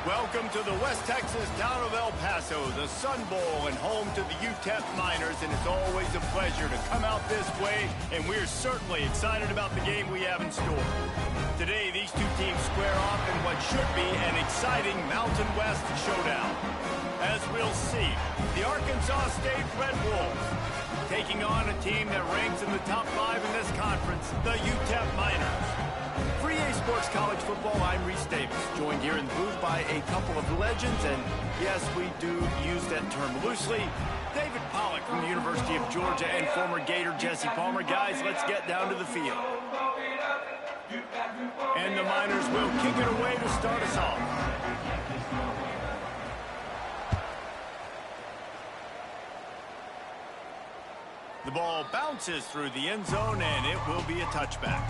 Welcome to the West Texas town of El Paso, the Sun Bowl, and home to the Utep Miners, and it's always a pleasure to come out this way, and we're certainly excited about the game we have in store. Today, these two teams square off in what should be an exciting Mountain West showdown. As we'll see, the Arkansas State Red Wolves taking on a team that ranks in the top 5 in this conference, the Utep Miners. For EA Sports College Football, I'm Reese Davis, joined here in the booth by a couple of legends, and yes, we do use that term loosely. David Pollack from the University of Georgia and former Gator Jesse Palmer. Guys, let's get down to the field. And the Miners will kick it away to start us off. The ball bounces through the end zone, and it will be a touchback.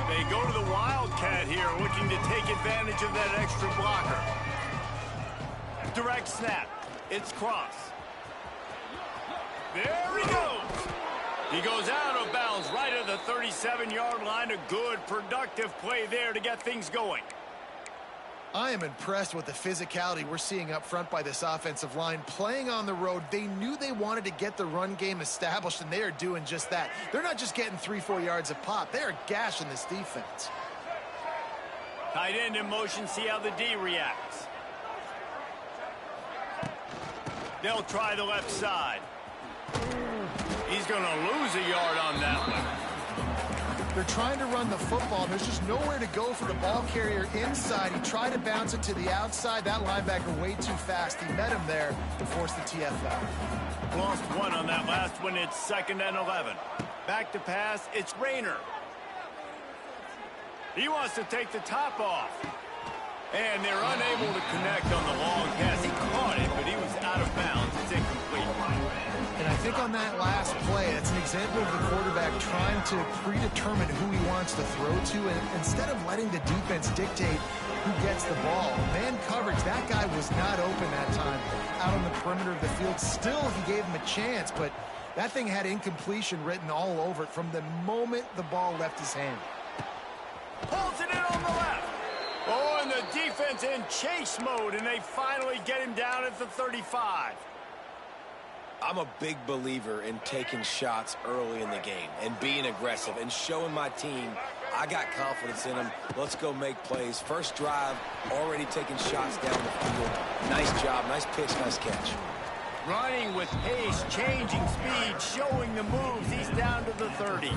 They go to the Wildcat here, looking to take advantage of that extra blocker. Direct snap. It's cross. There he goes. He goes out of bounds right at the 37-yard line. A good, productive play there to get things going. I am impressed with the physicality we're seeing up front by this offensive line. Playing on the road, they knew they wanted to get the run game established, and they are doing just that. They're not just getting 3-4 yards a pop. They are gashing this defense. Tight end in motion, see how the D reacts. They'll try the left side. He's going to lose a yard on that one. They're trying to run the football. There's just nowhere to go for the ball carrier inside. He tried to bounce it to the outside. That linebacker way too fast. He met him there and forced the TFL. Lost one on that last one. It's 2nd and 11. Back to pass. It's Rayner. He wants to take the top off. And they're unable to connect on the long pass. He caught it, but he was out of bounds. It's incomplete. And I think on that last play, it's an example of the quarterback trying to predetermine who he wants to throw to, and instead of letting the defense dictate who gets the ball. Man coverage, that guy was not open that time out on the perimeter of the field. Still, he gave him a chance, but that thing had incompletion written all over it from the moment the ball left his hand. Pulls it in on the left. Oh, and the defense in chase mode, and they finally get him down at the 35. I'm a big believer in taking shots early in the game and being aggressive and showing my team I got confidence in them. Let's go make plays. First drive, already taking shots down the field. Nice job, nice pitch, nice catch. Running with pace, changing speed, showing the moves. He's down to the 30.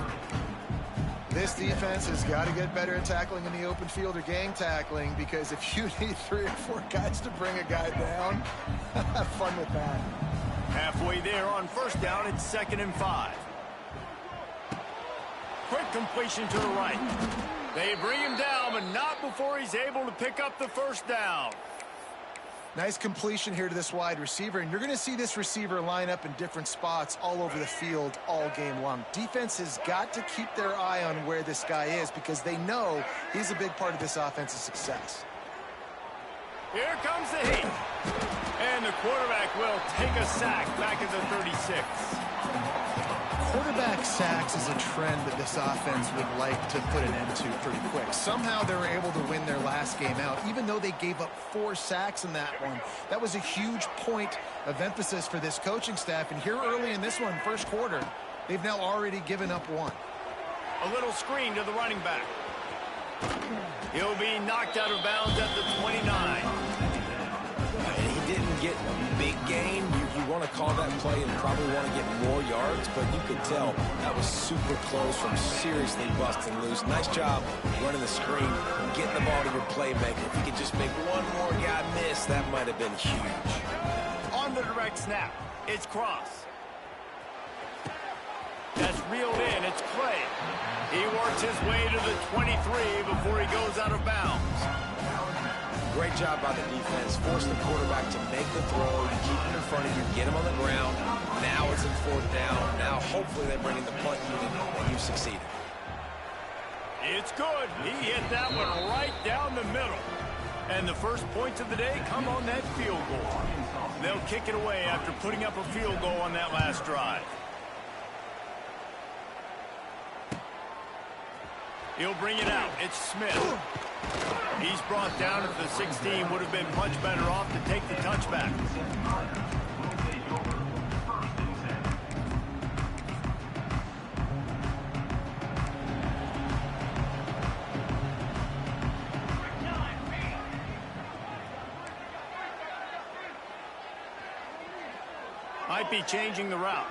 This defense has got to get better at tackling in the open field or gang tackling, because if you need 3 or 4 guys to bring a guy down, have fun with that. Halfway there on first down, it's 2nd and 5. Quick completion to the right. They bring him down, but not before he's able to pick up the first down. Nice completion here to this wide receiver, and you're going to see this receiver line up in different spots all over the field all game long. Defense has got to keep their eye on where this guy is, because they know he's a big part of this offense's success. Here comes the heat. And the quarterback will take a sack back at the 36. Quarterback sacks is a trend that this offense would like to put an end to pretty quick. Somehow they were able to win their last game out, even though they gave up 4 sacks in that one. That was a huge point of emphasis for this coaching staff. And here early in this one, first quarter, they've now already given up 1. A little screen to the running back. He'll be knocked out of bounds at the 29. And he didn't get a big gain. You want to call that play and probably want to get more yards, but you could tell that was super close from seriously busting loose. Nice job running the screen, getting the ball to your playmaker. If you could just make one more guy miss, that might have been huge. On the direct snap, it's Cross. That's reeled in, it's Clay. He works his way to the 23 before he goes out of bounds. Great job by the defense. Force the quarterback to make the throw. You keep him in front of you, get him on the ground. Now it's in 4th down. Now hopefully they bring in the punt unit and you succeeded. It's good. He hit that one right down the middle. And the first points of the day come on that field goal. They'll kick it away after putting up a field goal on that last drive. He'll bring it out. It's Smith. He's brought down at the 16. Would have been much better off to take the touchback. Might be changing the route.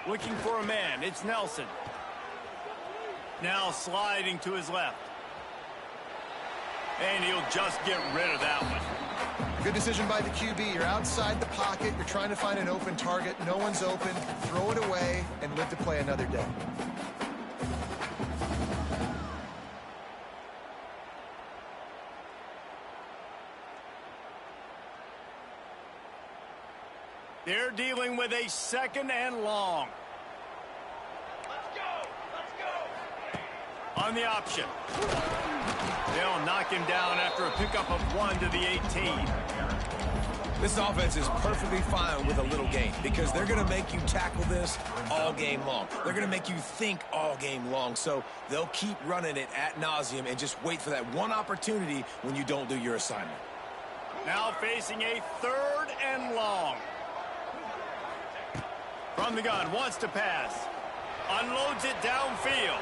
Looking for a man. It's Nelson. Now sliding to his left. And he'll just get rid of that one. Good decision by the QB. You're outside the pocket. You're trying to find an open target. No one's open. Throw it away and live to play another day. They're dealing with a 2nd and long. Let's go. On the option. They'll knock him down after a pickup of 1 to the 18. This offense is perfectly fine with a little gain because they're going to make you tackle this all game long. They're going to make you think all game long. So they'll keep running it ad nauseum and just wait for that one opportunity when you don't do your assignment. Now facing a 3rd and long. From the gun, wants to pass. Unloads it downfield.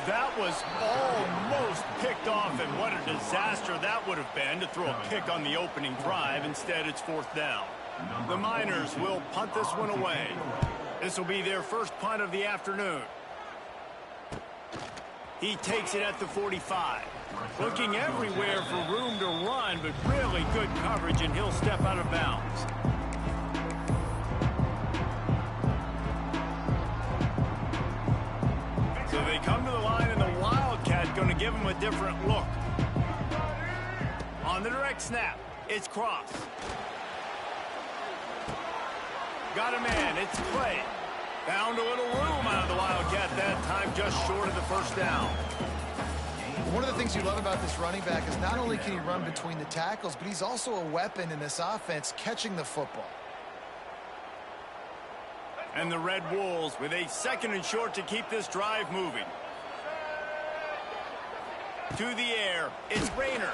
That was almost picked off, and what a disaster that would have been to throw a pick on the opening drive. Instead, it's 4th down. The Miners will punt this one away. This will be their first punt of the afternoon. He takes it at the 45. Looking everywhere for room to run, but really good coverage, and he'll step out of bounds. So they come to the line, and the Wildcat going to give him a different look. On the direct snap, it's Cross. Got a man, it's Clay. Found a little room out of the Wildcat that time, just short of the 1st down. One of the things you love about this running back is not only can he run between the tackles, but he's also a weapon in this offense catching the football. And the Red Wolves with a 2nd and short to keep this drive moving. To the air, it's Rayner.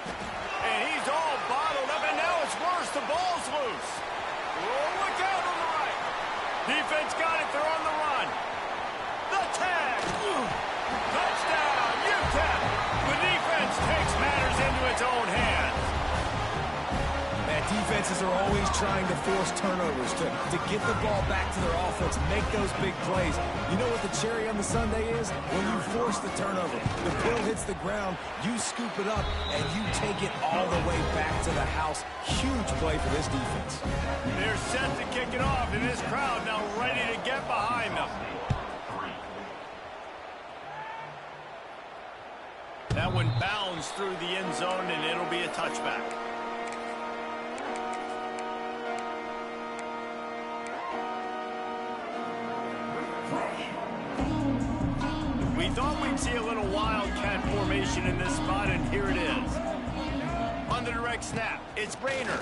And he's all bottled up, and now it's worse. The ball's loose. Oh, look out on the right. Defense got it. They're on the run. The tag. Touchdown, Utep. The defense takes matters into its own hands. Defenses are always trying to force turnovers to get the ball back to their offense, make those big plays. You know what the cherry on the sundae is? When you force the turnover, the ball hits the ground, you scoop it up, and you take it all the way back to the house. Huge play for this defense. They're set to kick it off, and this crowd now ready to get behind them. That one bounds through the end zone, and it'll be a touchback. We thought we'd see a little Wildcat formation in this spot, and here it is. On the quarterback snap. It's Rayner.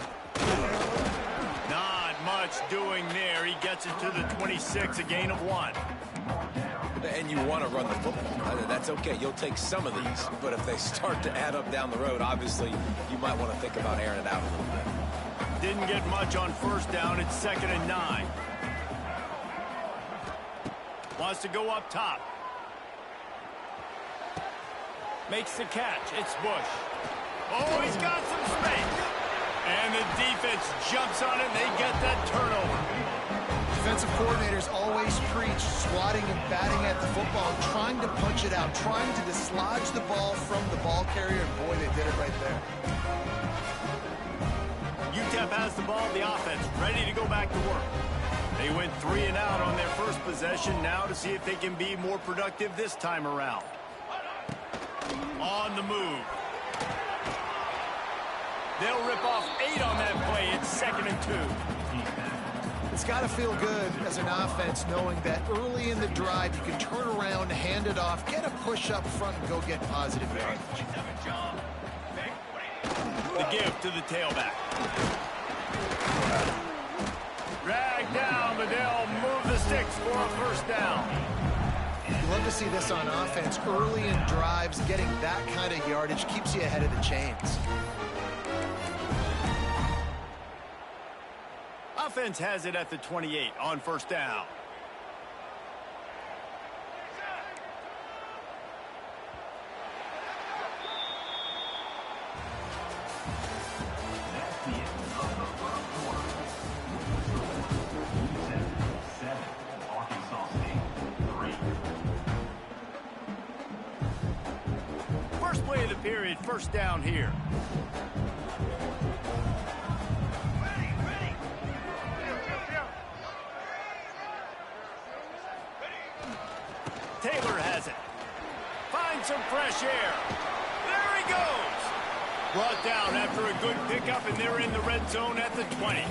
Not much doing there. He gets it to the 26, a gain of 1. And you want to run the football. That's okay. You'll take some of these. But if they start to add up down the road, obviously, you might want to think about airing it out a little bit. Didn't get much on first down. It's 2nd and 9. Wants to go up top. Makes the catch. It's Bush. Oh, he's got some space. And the defense jumps on it, and they get that turnover. Defensive coordinators always preach swatting and batting at the football, trying to punch it out, trying to dislodge the ball from the ball carrier, and boy, they did it right there. Utep has the ball, the offense ready to go back to work. They went 3 and out on their first possession, now to see if they can be more productive this time around. On the move. They'll rip off 8 on that play. It's 2nd and 2. It's got to feel good as an offense knowing that early in the drive you can turn around, hand it off, get a push up front, and go get positive yardage. The give to the tailback. Drag down, but they'll move the sticks for a first down. You love to see this on offense. Early in drives, getting that kind of yardage keeps you ahead of the chains. Offense has it at the 28 on first down. First play of the period, first down here. Taylor has it. Finds some fresh air. There he goes. Brought down after a good pickup, and they're in the red zone at the 20.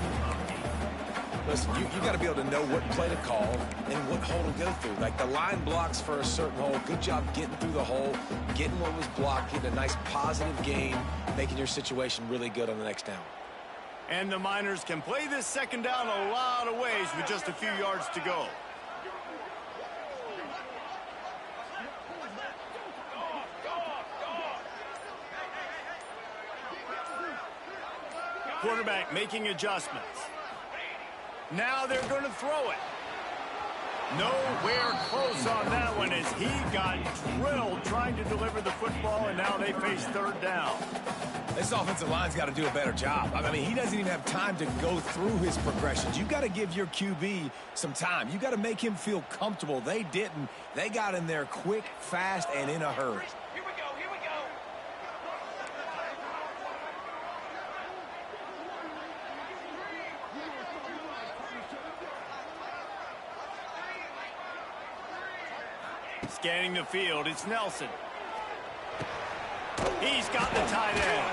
Listen, you got to be able to know what play to call and what hole to go through. Like the line blocks for a certain hole. Good job getting through the hole, getting what was blocked, getting a nice positive gain, making your situation really good on the next down. And the Miners can play this second down a lot of ways with just a few yards to go. Quarterback making adjustments. Now they're going to throw it. Nowhere close on that one as he got drilled trying to deliver the football, and now they face third down. This offensive line's got to do a better job. I mean, he doesn't even have time to go through his progressions. You got to give your QB some time. You got to make him feel comfortable. They didn't. They got in there quick, fast, and in a hurry. Here we go, here we go. Scanning the field, it's Nelson. He's got the tight end.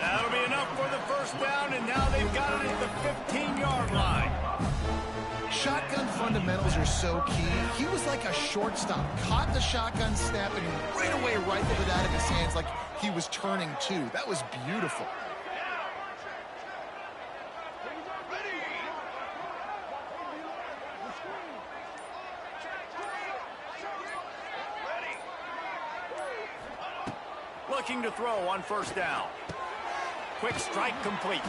That'll be enough for the first down, and now they've got it at the 15-yard line. Shotgun fundamentals are so key. He was like a shortstop, caught the shotgun snap, and right away rifled it out of his hands like he was turning too. That was beautiful. Looking to throw on first down. Quick strike complete.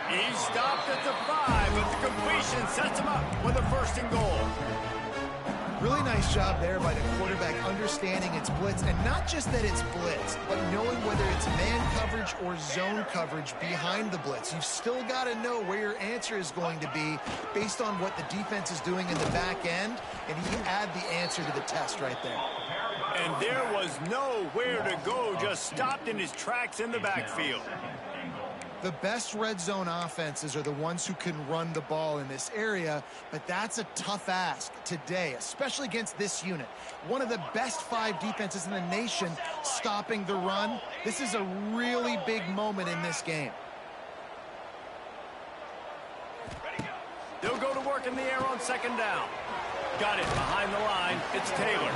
He's stopped at the 5, but the completion sets him up with a first and goal. Really nice job there by the quarterback understanding it's blitz, and not just that it's blitz, but knowing whether it's man coverage or zone coverage behind the blitz. You've still got to know where your answer is going to be based on what the defense is doing in the back end, and he add the answer to the test right there. And there was nowhere to go, just stopped in his tracks in the backfield. The best red zone offenses are the ones who can run the ball in this area, but that's a tough ask today, especially against this unit. One of the best 5 defenses in the nation stopping the run. This is a really big moment in this game. They'll go to work in the air on second down. Got it behind the line. It's Taylor.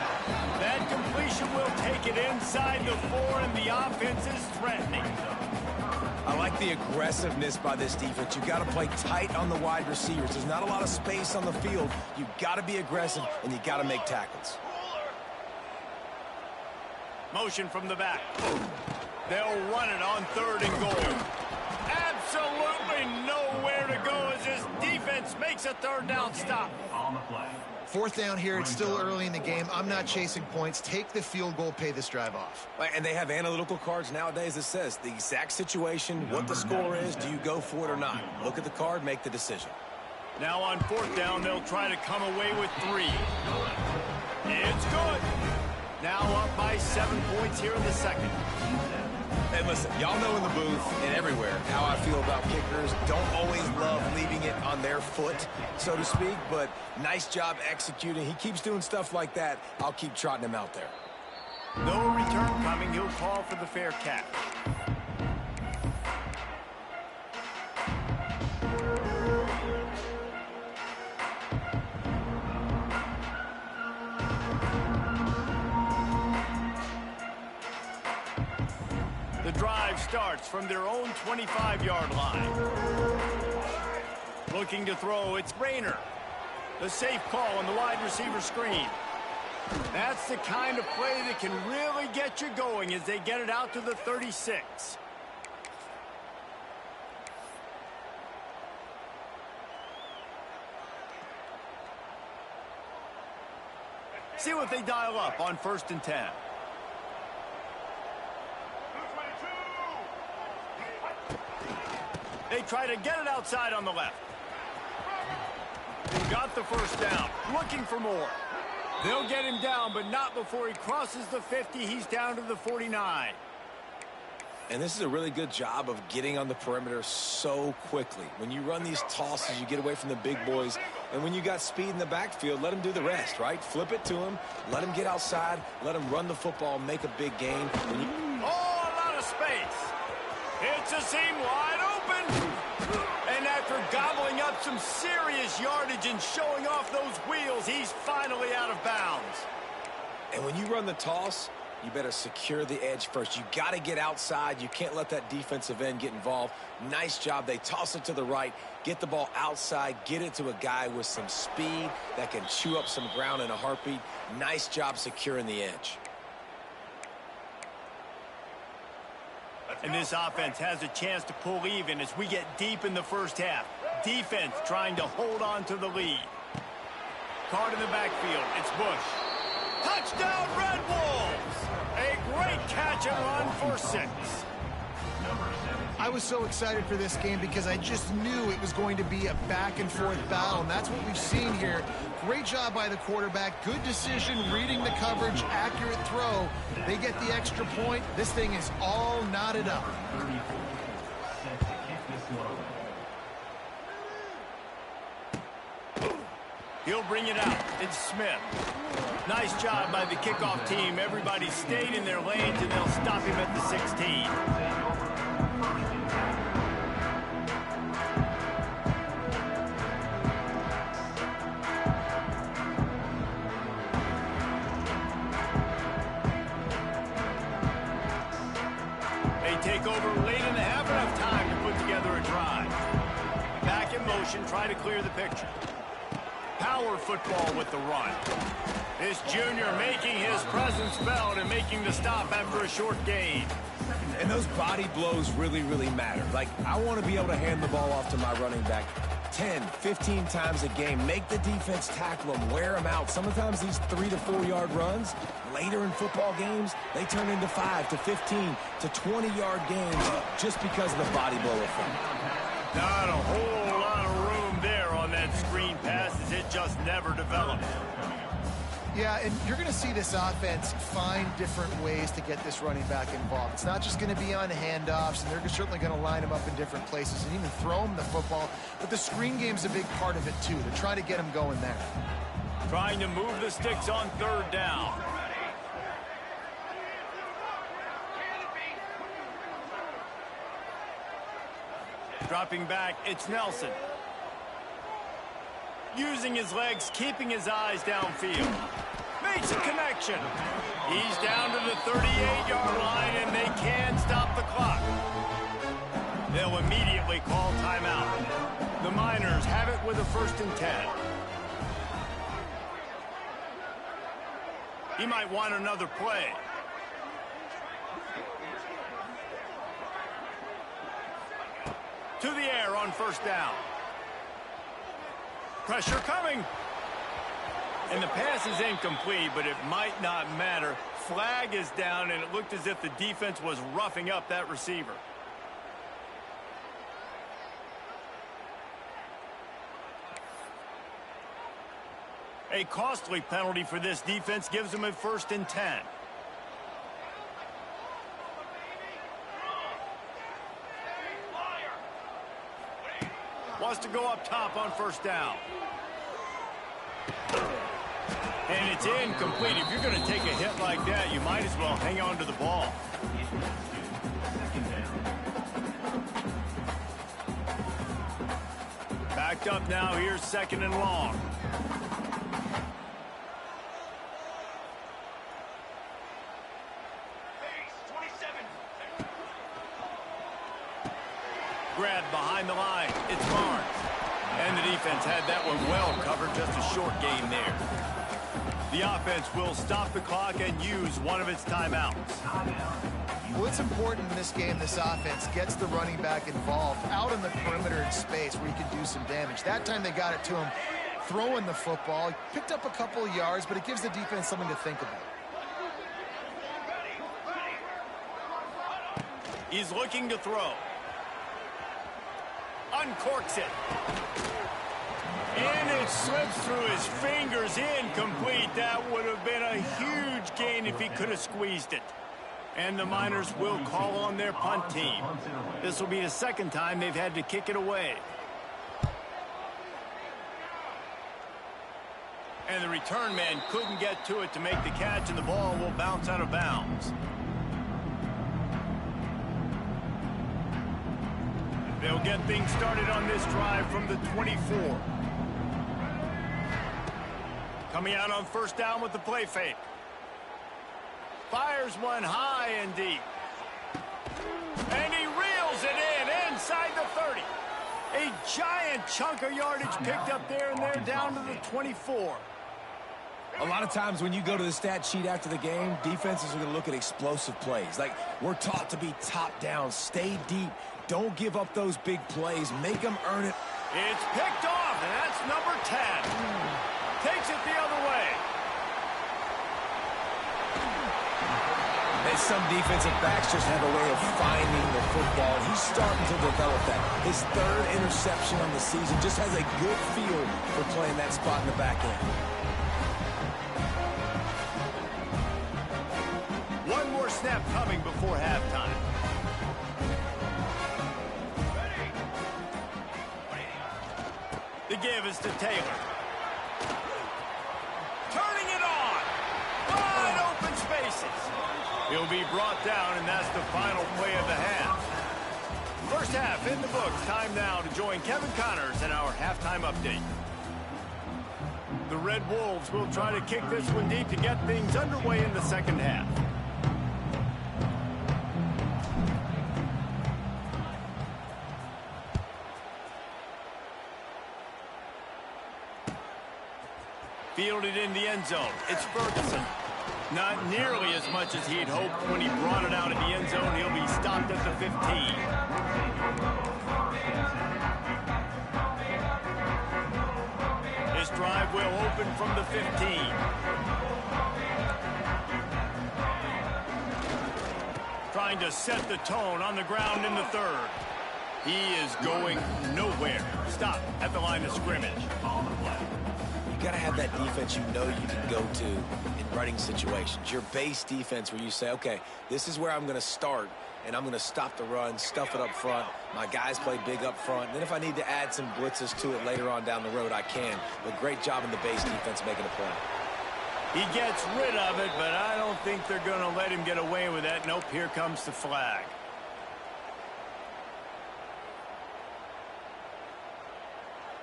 That completion will take it inside the 4, and the offense is threatening. I like the aggressiveness by this defense. You got to play tight on the wide receivers. There's not a lot of space on the field. You got to be aggressive, and you got to make tackles. Motion from the back. They'll run it on 3rd and goal. Absolutely nowhere to go as this defense makes a 3rd down stop. 4th down here. It's still early in the game. I'm not chasing points. Take the field goal, pay this drive off. And they have analytical cards nowadays that says the exact situation, what the score is, do you go for it or not? Look at the card, make the decision. Now on 4th down, they'll try to come away with 3. It's good. Now up by 7 points here in the 2nd. And listen, y'all know in the booth and everywhere how I feel about kickers. Don't always love leaving it on their foot, so to speak, but nice job executing. He keeps doing stuff like that. I'll keep trotting him out there. No return coming. He'll call for the fair catch. The drive starts from their own 25-yard line. Looking to throw, it's Rayner. The safe call on the wide receiver screen. That's the kind of play that can really get you going as they get it out to the 36. See what they dial up on 1st and 10. They try to get it outside on the left. They got the 1st down. Looking for more. They'll get him down, but not before he crosses the 50. He's down to the 49. And this is a really good job of getting on the perimeter so quickly. When you run these tosses, you get away from the big boys. And when you got speed in the backfield, let him do the rest, right? Flip it to him. Let him get outside. Let him run the football, make a big gain. Oh, a lot of space. It's a seam wide open. And after gobbling up some serious yardage and showing off those wheels, he's finally out of bounds. And when you run the toss, you better secure the edge first. You got to get outside. You can't let that defensive end get involved. Nice job. They toss it to the right, get the ball outside, get it to a guy with some speed that can chew up some ground in a heartbeat. Nice job securing the edge. And this offense has a chance to pull even as we get deep in the 1st half. Defense trying to hold on to the lead. Card in the backfield. It's Bush. Touchdown, Red Wolves! A great catch and run for 6. I was so excited for this game because I just knew it was going to be a back-and-forth battle, and that's what we've seen here. Great job by the quarterback. Good decision, reading the coverage, accurate throw. They get the extra point. This thing is all knotted up. He'll bring it out. It's Smith. Nice job by the kickoff team. Everybody stayed in their lanes, and they'll stop him at the 16. Take over late in the half, enough time to put together a drive. Back in motion, try to clear the picture. Power football with the run. This junior making his presence felt and making the stop after a short gain. And those body blows really, really matter. Like, I want to be able to hand the ball off to my running back 10, 15 times a game. Make the defense tackle them, wear them out. Sometimes these 3 to 4 yard runs, later in football games, they turn into 5 to 15 to 20-yard games just because of the body blow effect. Not a whole lot of room there on that screen pass as it just never developed. Yeah, and you're going to see this offense find different ways to get this running back involved. It's not just going to be on handoffs, and they're certainly going to line him up in different places and even throw him the football. But the screen game's a big part of it, too, to try to get him going there. Trying to move the sticks on 3rd down. Dropping back, it's Nelson. Using his legs, keeping his eyes downfield. Makes a connection. He's down to the 38-yard line, and they can stop the clock. They'll immediately call timeout. The Miners have it with a 1st and 10. He might want another play. To the air on 1st down. Pressure coming. And the pass is incomplete, but it might not matter. Flag is down, and it looked as if the defense was roughing up that receiver. A costly penalty for this defense gives them a 1st and 10. Wants to go up top on 1st down. And it's incomplete. If you're going to take a hit like that, you might as well hang on to the ball. Backed up now. Here's 2nd and long. Grab behind the line. It's Barnes. And the defense had that one well covered. Just a short gain there. The offense will stop the clock and use one of its timeouts. Well, it's important in this game this offense gets the running back involved out in the perimeter in space where he can do some damage. That time they got it to him throwing the football. He picked up a couple of yards, but it gives the defense something to think about. He's looking to throw. Uncorks it. And it slips through his fingers, incomplete. That would have been a huge gain if he could have squeezed it. And the Miners will call on their punt team. This will be the 2nd time they've had to kick it away. And the return man couldn't get to it to make the catch, and the ball will bounce out of bounds. They'll get things started on this drive from the 24. Coming out on 1st down with the play fake. Fires one high and deep. And he reels it in inside the 30. A giant chunk of yardage picked up there, and they're down to the 24. A lot of times when you go to the stat sheet after the game, defenses are going to look at explosive plays. Like, we're taught to be top down, stay deep, don't give up those big plays, make them earn it. It's picked off, and that's number 10. Takes it the other way. And some defensive backs just have a way of finding the football. He's starting to develop that. His 3rd interception on the season, just has a good feel for playing that spot in the back end. One more snap coming before halftime. The give is to Taylor. Turning it on. Wide open spaces. He'll be brought down, and that's the final play of the half. 1st half in the books. Time now to join Kevin Connors in our halftime update. The Red Wolves will try to kick this one deep to get things underway in the 2nd half. Fielded in the end zone. It's Ferguson. Not nearly as much as he'd hoped when he brought it out in the end zone. He'll be stopped at the 15. This drive will open from the 15. Trying to set the tone on the ground in the 3rd. He is going nowhere. Stop at the line of scrimmage. You got to have that defense you know you can go to in running situations. Your base defense where you say, okay, this is where I'm going to start, and I'm going to stop the run, stuff it up front. My guys play big up front. Then if I need to add some blitzes to it later on down the road, I can. But great job in the base defense making a play. He gets rid of it, but I don't think they're going to let him get away with that. Nope, here comes the flag.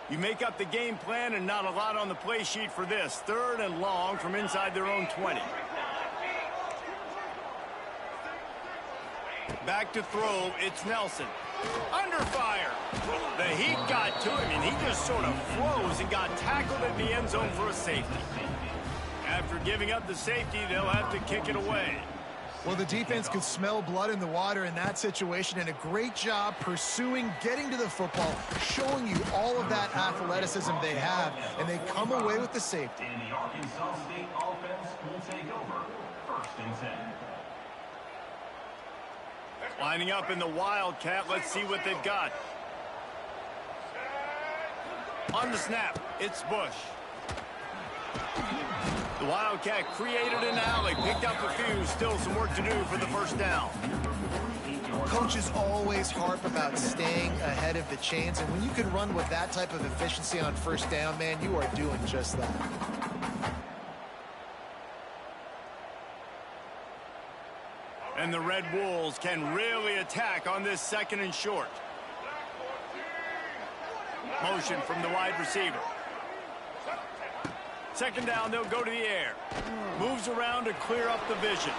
You make up the game plan, and not a lot on the play sheet for this. 3rd and long from inside their own 20. Back to throw, it's Nelson. Under fire. The heat got to him, and he just sort of froze and got tackled in the end zone for a safety. After giving up the safety, they'll have to kick it away. Well, the defense could smell blood in the water in that situation, and a great job pursuing, getting to the football, showing you all of that athleticism they have, and they come away with the safety. And the Arkansas State offense will take over 1st and 10. Lining up in the Wildcat, let's see what they've got. On the snap, it's Bush. The Wildcat created an alley, picked up a few, still some work to do for the first down. Coaches always harp about staying ahead of the chains, and when you can run with that type of efficiency on first down, man, you are doing just that. And the Red Wolves can really attack on this 2nd and short. Motion from the wide receiver. 2nd down, they'll go to the air. Moves around to clear up the vision.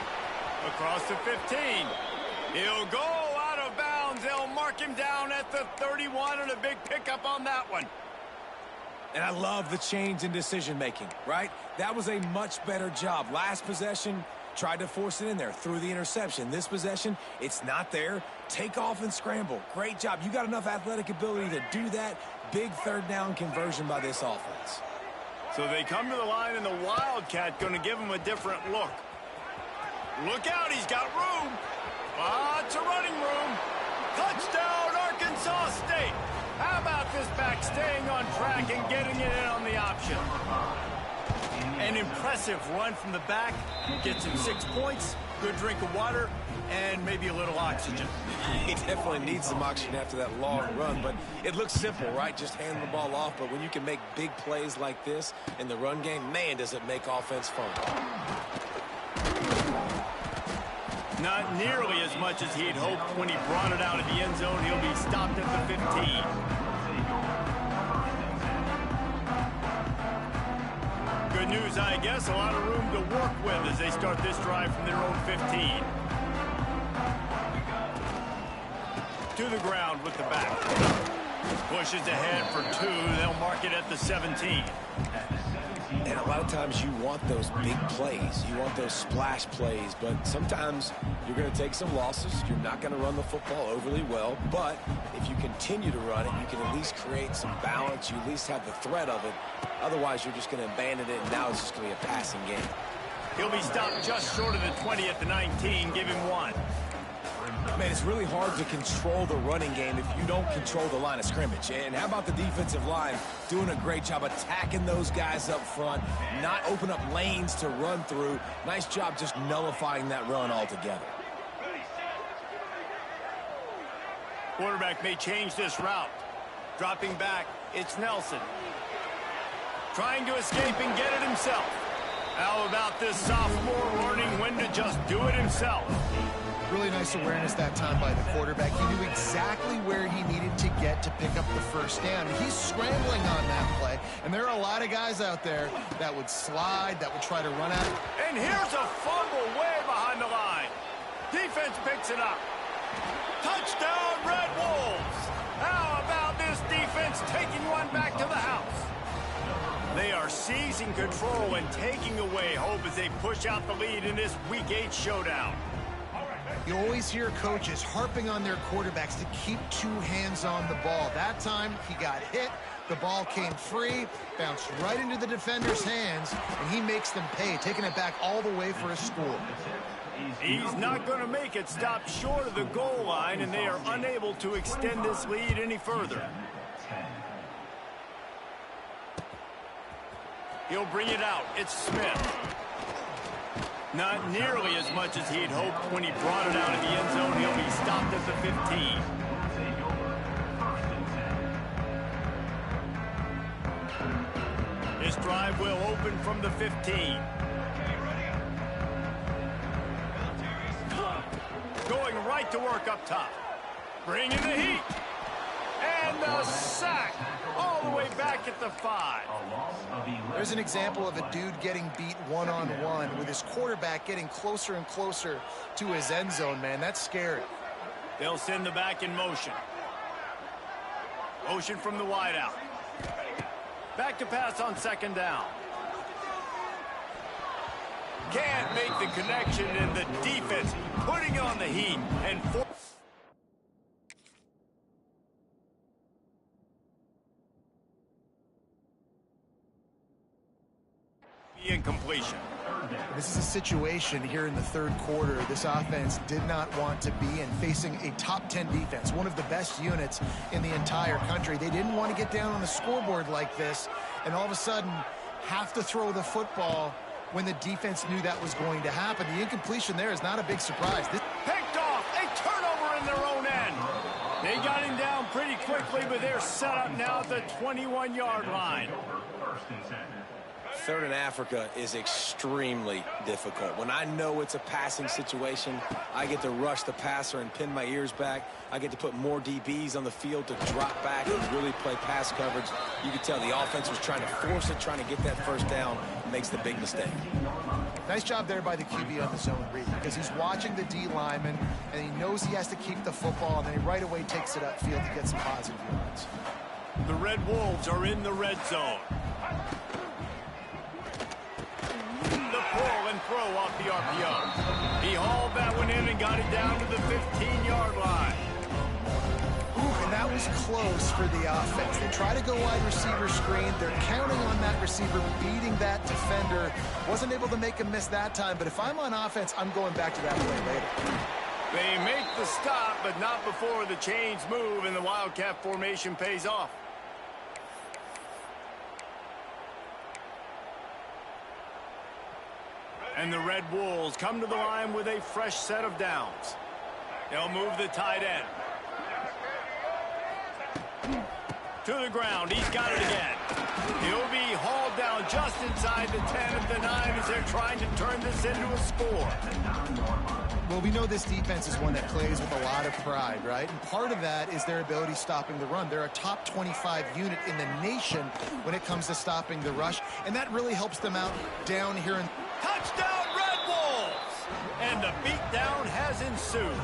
Across the 15. He'll go out of bounds. They'll mark him down at the 31, and a big pickup on that one. And I love the change in decision-making, right? That was a much better job. Last possession, tried to force it in there, threw the interception. This possession, it's not there. Take off and scramble. Great job. You got enough athletic ability to do that. Big 3rd down conversion by this offense. So they come to the line, and the Wildcat going to give him a different look. Look out, he's got room. Lots of running room. Touchdown, Arkansas State. How about this back staying on track and getting it in on the option? An impressive run from the back. Gets him 6 points, good drink of water, and maybe a little oxygen. He definitely needs some oxygen after that long run, but it looks simple, right? Just hand the ball off, but when you can make big plays like this in the run game, man, does it make offense fun. Not nearly as much as he'd hoped when he brought it out of the end zone. He'll be stopped at the 15. Good news, I guess. A lot of room to work with as they start this drive from their own 15. To the ground with the back. Pushes ahead for 2. They'll mark it at the 17. And a lot of times you want those big plays. You want those splash plays, but sometimes you're going to take some losses. You're not going to run the football overly well, but if you continue to run it, you can at least create some balance. You at least have the threat of it. Otherwise, you're just going to abandon it, and now it's just going to be a passing game. He'll be stopped just short of the 20 at the 19. Give him 1. Man, it's really hard to control the running game if you don't control the line of scrimmage. And how about the defensive line doing a great job attacking those guys up front, not open up lanes to run through. Nice job just nullifying that run altogether. Quarterback may change this route. Dropping back, it's Nelson. Trying to escape and get it himself. How about this sophomore learning when to just do it himself? Really nice awareness that time by the quarterback. He knew exactly where he needed to get to pick up the first down. He's scrambling on that play, and there are a lot of guys out there that would slide, that would try to run out. And here's a fumble way behind the line. Defense picks it up. Touchdown, Red Wolves. How about this defense taking one back to the house? They are seizing control and taking away hope as they push out the lead in this Week 8 showdown. You always hear coaches harping on their quarterbacks to keep 2 hands on the ball. That time, he got hit. The ball came free, bounced right into the defender's hands, and he makes them pay, taking it back all the way for a score. He's not going to make it. Stop short of the goal line, and they are unable to extend this lead any further. He'll bring it out. It's Smith. Not nearly as much as he'd hoped when he brought it out of the end zone. He'll be stopped at the 15. This drive will open from the 15. Going right to work up top. Bringing the heat. And the sack all the way back at the 5. There's an example of a dude getting beat one-on-one with his quarterback getting closer and closer to his end zone, man. That's scary. They'll send the back in motion. Motion from the wide out. Back to pass on second down. Can't make the connection, and the defense putting on the heat and incompletion. This is a situation here in the third quarter this offense did not want to be in, facing a top 10 defense, one of the best units in the entire country. They didn't want to get down on the scoreboard like this and all of a sudden have to throw the football when the defense knew that was going to happen. The incompletion there is not a big surprise. Picked off, a turnover in their own end. They got him down pretty quickly, but they're set up now at the 21-yard line. Third in Africa is extremely difficult. When I know it's a passing situation, I get to rush the passer and pin my ears back. I get to put more DBs on the field to drop back and really play pass coverage. You can tell the offense was trying to force it, trying to get that first down, makes the big mistake. Nice job there by the QB on the zone read, because he's watching the D lineman and he knows he has to keep the football, and then he right away takes it upfield to get some positive yards. The Red Wolves are in the red zone. Pull and throw off the RPO. He hauled that one in and got it down to the 15-yard line. Ooh, and that was close for the offense. They try to go wide receiver screen. They're counting on that receiver beating that defender. Wasn't able to make him miss that time, but if I'm on offense, I'm going back to that play later. They make the stop, but not before the chains move and the Wildcat formation pays off. And the Red Wolves come to the line with a fresh set of downs. They'll move the tight end. To the ground. He's got it again. He'll be hauled down just inside the 10 of the 9 as they're trying to turn this into a score. Well, we know this defense is one that plays with a lot of pride, right? And part of that is their ability stopping the run. They're a top 25 unit in the nation when it comes to stopping the rush, and that really helps them out down here in... Touchdown, Red Wolves! And the beatdown has ensued.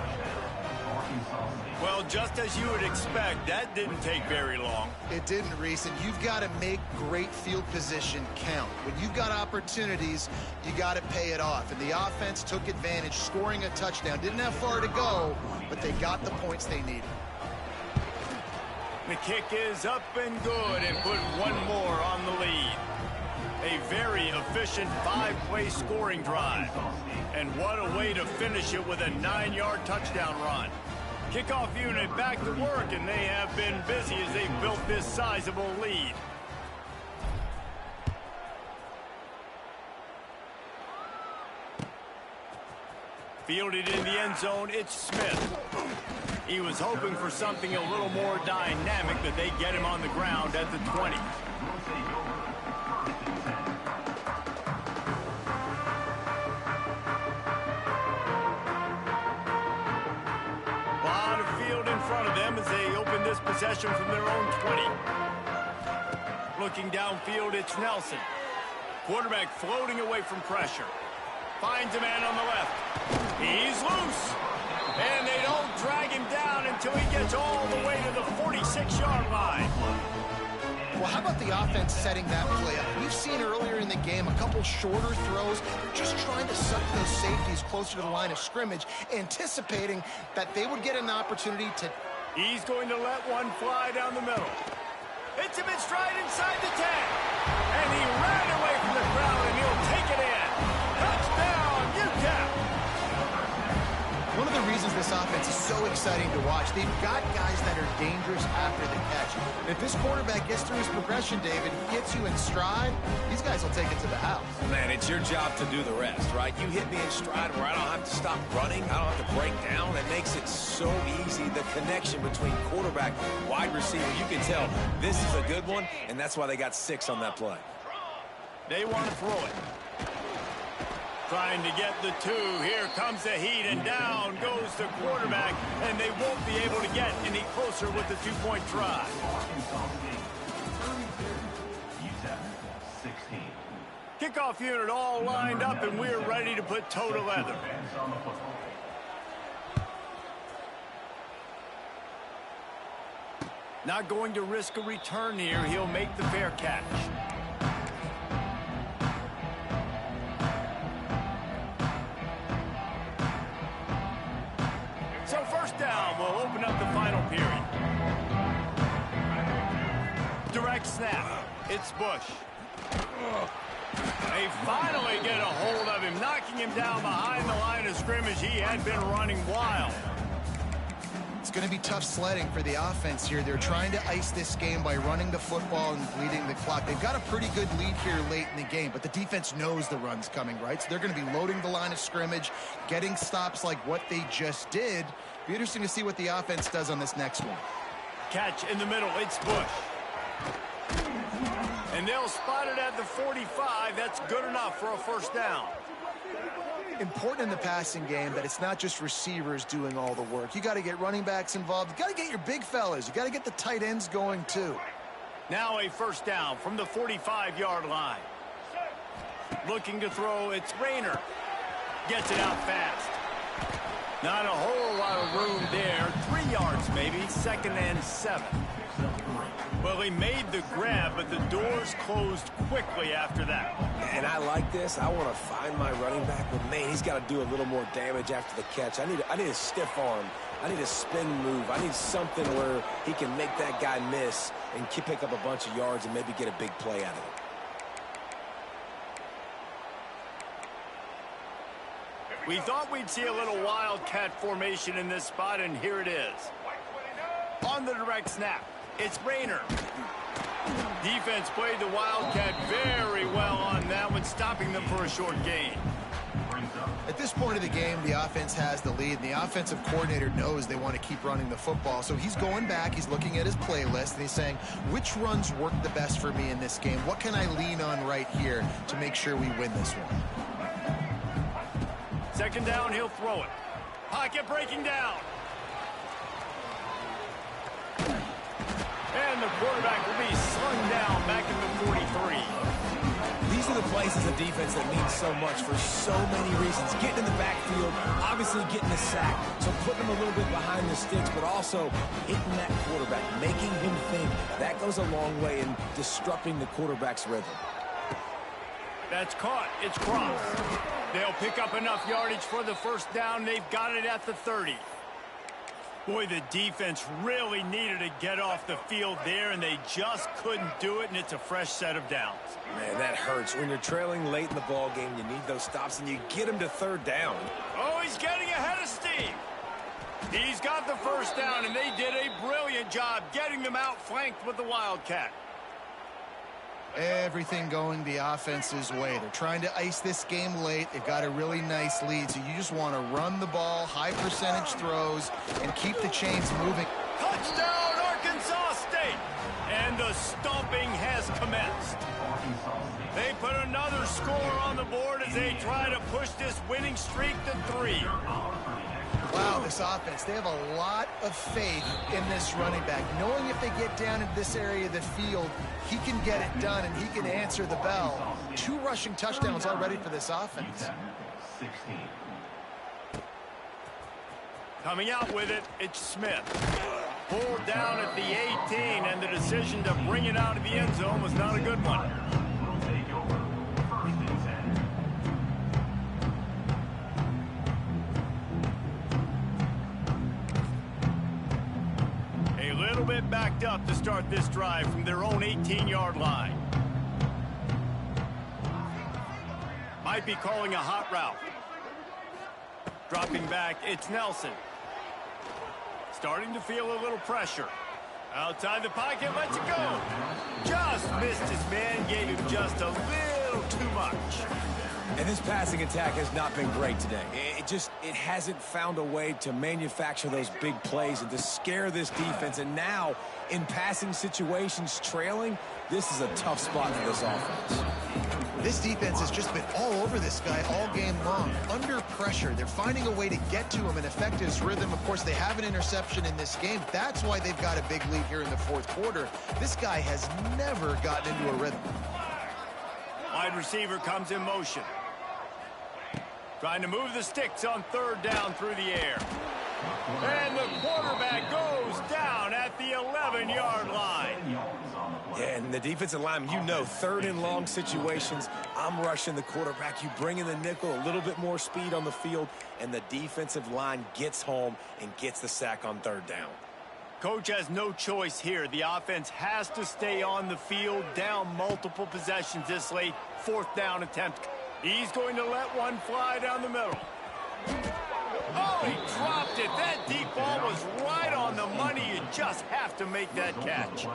Well, just as you would expect, that didn't take very long. It didn't, Reese, and you've got to make great field position count. When you've got opportunities, you got to pay it off. And the offense took advantage, scoring a touchdown. Didn't have far to go, but they got the points they needed. The kick is up and good and put one more on the lead. A very efficient 5-play scoring drive. And what a way to finish it with a 9-yard touchdown run. Kickoff unit back to work, and they have been busy as they've built this sizable lead. Fielded in the end zone, it's Smith. He was hoping for something a little more dynamic, but they get him on the ground at the 20. As they open this possession from their own 20. Looking downfield, it's Nelson. Quarterback floating away from pressure. Finds a man on the left. He's loose. And they don't drag him down until he gets all the way to the 46-yard line. Well, how about the offense setting that play up? We've seen earlier in the game a couple shorter throws. They're just trying to suck those safeties closer to the line of scrimmage, anticipating that they would get an opportunity to... He's going to let one fly down the middle. Hits him in stride inside the 10. And he ran away from the crowd, and he'll take it in. Touchdown, Utep! One of the reasons this offense is so exciting to watch, they've got guys that are dangerous after the catch. If this quarterback gets through his progression, David, gets you in stride, these guys will take it to the house. Man, it's your job to do the rest, right? You hit me in stride where I don't have to stop running. I don't have to break down. It makes it so easy. The connection between quarterback, wide receiver, you can tell this is a good one, and that's why they got 6 on that play. They want to throw it. Trying to get the 2. Here comes the heat, and down goes the quarterback, and they won't be able to get any closer with the 2-point try. Kickoff unit all lined up, and we're ready to put toe to leather. Not going to risk a return here. He'll make the fair catch. So first down will open up the final period. Direct snap. It's Bush. They finally get a hold of him, knocking him down behind the line of scrimmage. He had been running wild. It's going to be tough sledding for the offense here. They're trying to ice this game by running the football and bleeding the clock. They've got a pretty good lead here late in the game, but the defense knows the run's coming, right? So they're going to be loading the line of scrimmage, getting stops like what they just did. Be interesting to see what the offense does on this next one. Catch in the middle. It's Bush. And they'll spot it at the 45. That's good enough for a first down. Important in the passing game that it's not just receivers doing all the work. You got to get running backs involved. You got to get your big fellas. You got to get the tight ends going too. Now a first down from the 45-yard line. Looking to throw, it's Rayner. Gets it out fast. Not a whole lot of room there. 3 yards maybe, 2nd and 7. Well, he made the grab, but the doors closed quickly after that. And I like this. I want to find my running back, but man, he's got to do a little more damage after the catch. I need a stiff arm. I need a spin move. I need something where he can make that guy miss and pick up a bunch of yards and maybe get a big play out of it. We thought we'd see a little wildcat formation in this spot, and here it is. On the direct snap, it's Rayner. Defense played the wildcat very well on that one, stopping them for a short gain. At this point of the game, the offense has the lead, and the offensive coordinator knows they want to keep running the football. So he's going back, he's looking at his playlist, and he's saying, which runs work the best for me in this game? What can I lean on right here to make sure we win this one? 2nd down, he'll throw it. Pocket breaking down. And the quarterback will be slung down back in the 43. These are the plays as a defense that mean so much for so many reasons. Getting in the backfield, obviously getting a sack, so putting him a little bit behind the sticks, but also hitting that quarterback, making him think. That goes a long way in disrupting the quarterback's rhythm. That's caught. It's Cross. They'll pick up enough yardage for the first down. They've got it at the 30. Boy, the defense really needed to get off the field there, and they just couldn't do it, and it's a fresh set of downs. Man, that hurts. When you're trailing late in the ball game, you need those stops, and you get them to 3rd down. Oh, he's getting ahead of steam. He's got the first down, and they did a brilliant job getting them outflanked with the Wildcat. Everything going the offense's way. They're trying to ice this game late. They've got a really nice lead, so you just want to run the ball, high percentage throws, and keep the chains moving. Touchdown, Arkansas State! And the stomping has commenced. They put another score on the board as they try to push this winning streak to 3. Wow, this offense, they have a lot of faith in this running back, knowing if they get down into this area of the field, he can get it done and he can answer the bell. 2 rushing touchdowns already for this offense. Coming out with it, it's Smith. Pulled down at the 18, and the decision to bring it out of the end zone was not a good one. A little bit backed up to start this drive from their own 18-yard line. Might be calling a hot route. Dropping back, it's Nelson. Starting to feel a little pressure. Outside the pocket, lets it go. Just missed his man, gave him just a little too much. And this passing attack has not been great today. It hasn't found a way to manufacture those big plays and to scare this defense. And now, in passing situations, trailing, this is a tough spot for this offense. This defense has just been all over this guy all game long. Under pressure, they're finding a way to get to him and affect his rhythm. Of course, they have an interception in this game. That's why they've got a big lead here in the 4th quarter. This guy has never gotten into a rhythm. Wide receiver comes in motion. Trying to move the sticks on 3rd down through the air. And the quarterback goes down at the 11-yard line. Yeah, and the defensive line, you know, third and long situations, I'm rushing the quarterback. You bring in the nickel, a little bit more speed on the field, and the defensive line gets home and gets the sack on third down. Coach has no choice here. The offense has to stay on the field, down multiple possessions this late. Fourth down attempt. He's going to let one fly down the middle. Oh, he dropped it. That deep ball was right on the money. You just have to make that catch.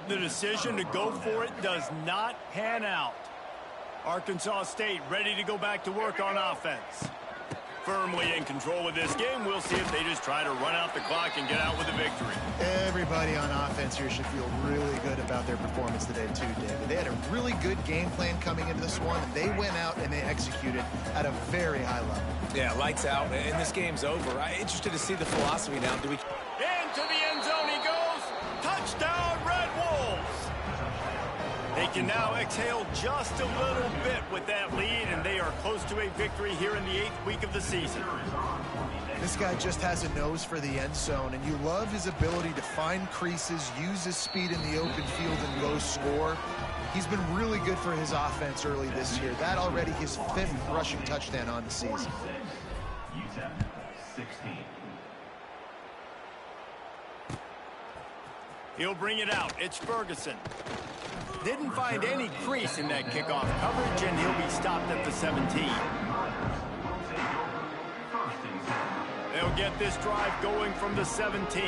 The decision to go for it does not pan out. Arkansas State ready to go back to work on offense. Firmly in control of this game. We'll see if they just try to run out the clock and get out with a victory. Everybody on offense here should feel really good about their performance today too, David. They had a really good game plan coming into this one, and they went out and they executed at a very high level. Yeah, lights out, and this game's over. I'm interested to see the philosophy now. Do we... Into the end zone he goes. Touchdown, Red Wolves. They can now exhale just a little bit with that lead, and they are close to a victory here in the 8th week of the season. This guy just has a nose for the end zone, and you love his ability to find creases, use his speed in the open field, and go score. He's been really good for his offense early this year. That already his 5th rushing touchdown on the season. Utep 16. He'll bring it out. It's Ferguson. Didn't find any crease in that kickoff coverage, and he'll be stopped at the 17. They'll get this drive going from the 17.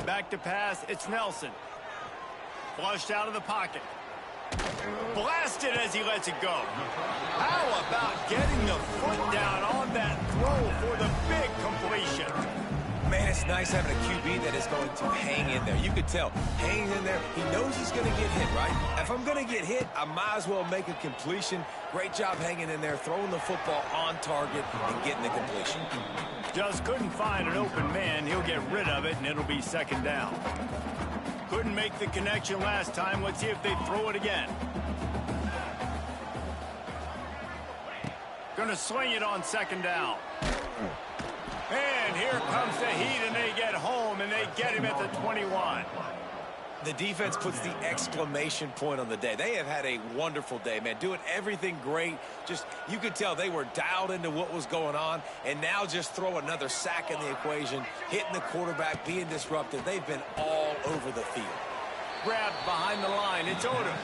Back to pass, it's Nelson. Flushed out of the pocket. Blasted as he lets it go. How about getting the foot down on that throw for the big completion? Man, it's nice having a QB that is going to hang in there. You could tell, hanging in there, he knows he's going to get hit, right? If I'm going to get hit, I might as well make a completion. Great job hanging in there, throwing the football on target and getting the completion. Just couldn't find an open man. He'll get rid of it, and it'll be second down. Couldn't make the connection last time. Let's see if they throw it again. Gonna swing it on second down. And here comes the heat, and they get home, and they get him at the 21. The defense puts the exclamation point on the day. They have had a wonderful day, man, doing everything great. Just, you could tell they were dialed into what was going on, and now just throw another sack in the equation, hitting the quarterback, being disruptive. They've been all over the field. Grabbed behind the line. It's Odom.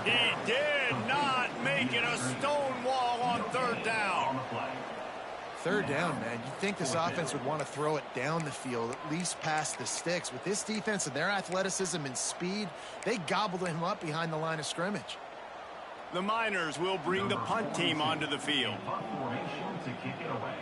He did not make it a stone wall on third down. Third down, man. You'd think this offense would want to throw it down the field, at least past the sticks. With this defense and their athleticism and speed, they gobbled him up behind the line of scrimmage. The Miners will bring the punt team onto the field. Punt formation to kick it away.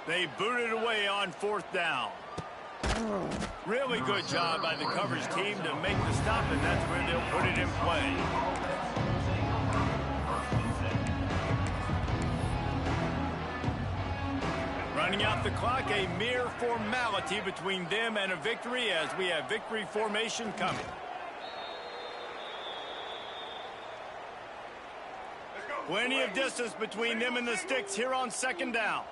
They booted away on fourth down. Really good job by the coverage team to make the stop, and that's where they'll put it in play. Running out the clock, a mere formality between them and a victory as we have victory formation coming. Plenty of distance between them and the sticks here on second down.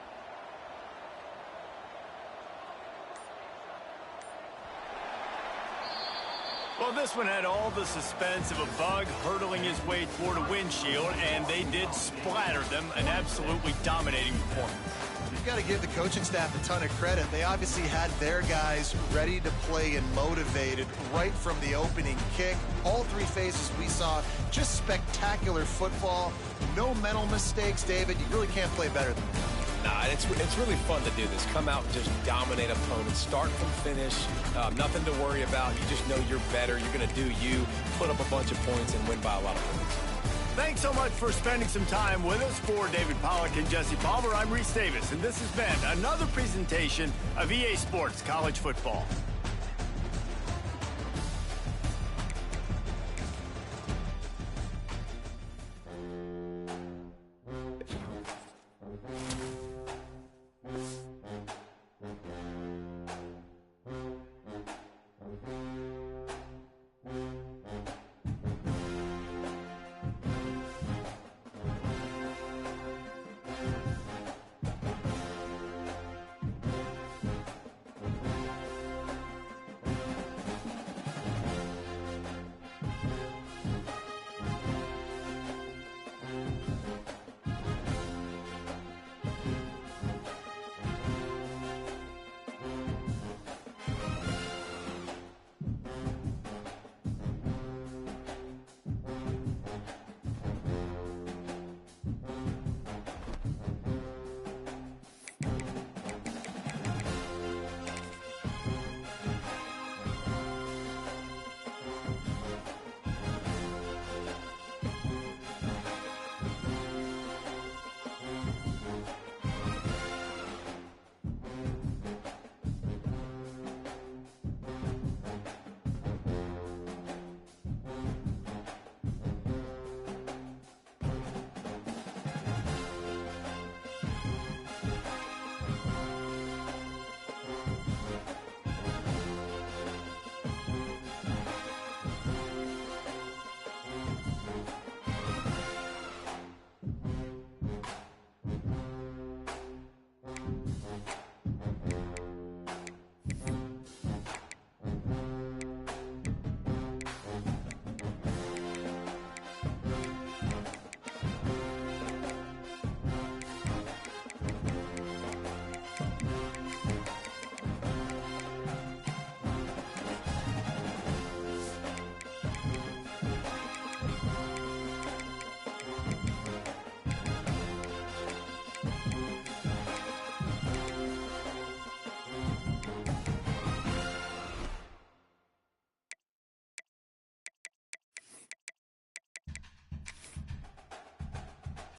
Well, this one had all the suspense of a bug hurtling his way toward a windshield, and they did splatter them. An absolutely dominating performance. You've got to give the coaching staff a ton of credit. They obviously had their guys ready to play and motivated right from the opening kick. All three phases we saw, just spectacular football. No mental mistakes, David. You really can't play better than that. Nah, it's really fun to do this. Come out and just dominate opponents. Start from finish. Nothing to worry about. You just know you're better. You're going to do you, put up a bunch of points, and win by a lot of points. Thanks so much for spending some time with us. For David Pollack and Jesse Palmer, I'm Reese Davis, and this has been another presentation of EA Sports College Football.